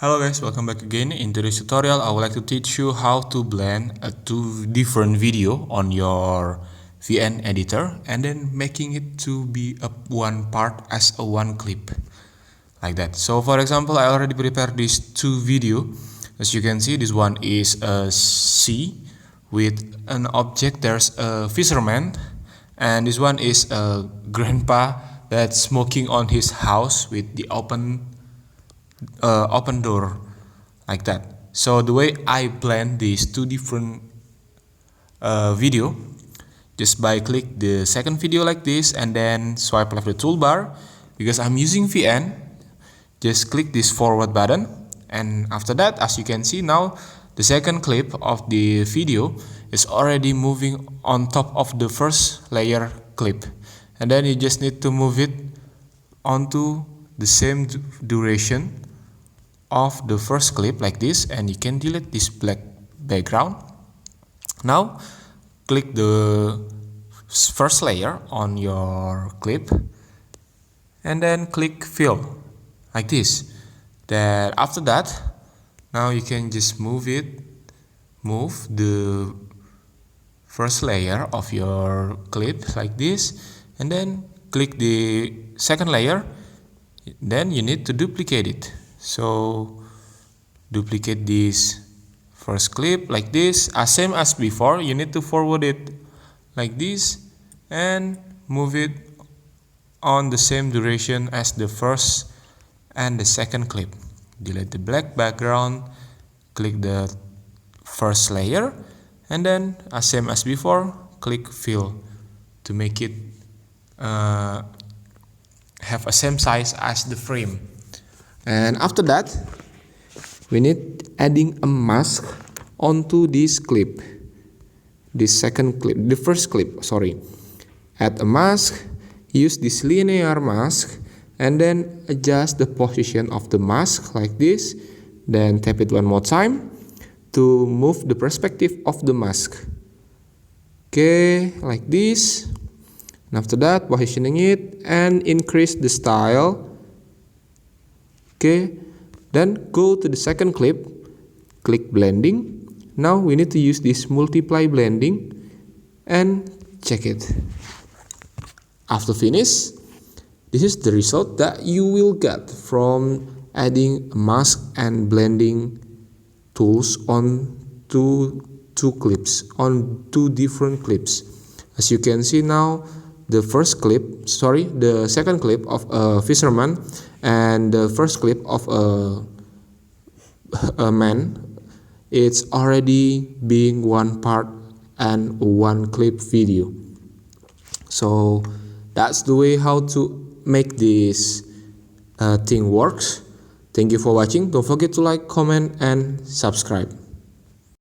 Hello guys, welcome back again. In today's tutorial, I would like to teach you how to blend two different video on your VN editor and then making it to be a one part as a one clip like that. So for example, I already prepared these two video. As you can see, this one is a sea with an object. There's a fisherman, and this one is a grandpa that's smoking on his house with the open door like that. So the way I blend these two different video, just by click the second video like this and then swipe left the toolbar. Because I'm using VN, just click this forward button, and after that, as you can see now, the second clip of the video is already moving on top of the first layer clip, and then you just need to move it onto the same duration of the first clip like this, and you can delete this black background. Now click the first layer on your clip and then click fill like this. Then after that, now you can just move the first layer of your clip like this, and then click the second layer. Then you need to duplicate it. So duplicate this first clip like this, same as before. You need to forward it like this and move it on the same duration as the first and the second clip. Delete the black background, click the first layer, and then same as before, click fill to make it have a same size as the frame. And after that, we need adding a mask onto this clip, this second clip, the first clip, sorry. Add a mask, use this linear mask, and then adjust the position of the mask like this. Then tap it one more time to move the perspective of the mask. Okay, like this. And after that, positioning it and increase the style. Okay, then go to the second clip, click blending. Now we need to use this multiply blending and check it. After finish, this is the result that you will get from adding mask and blending tools on two different clips. As you can see now, the second clip of a fisherman and the first clip of a man, it's already being one part and one clip video. So that's the way how to make this thing works. Thank you for watching. Don't forget to like, comment, and subscribe.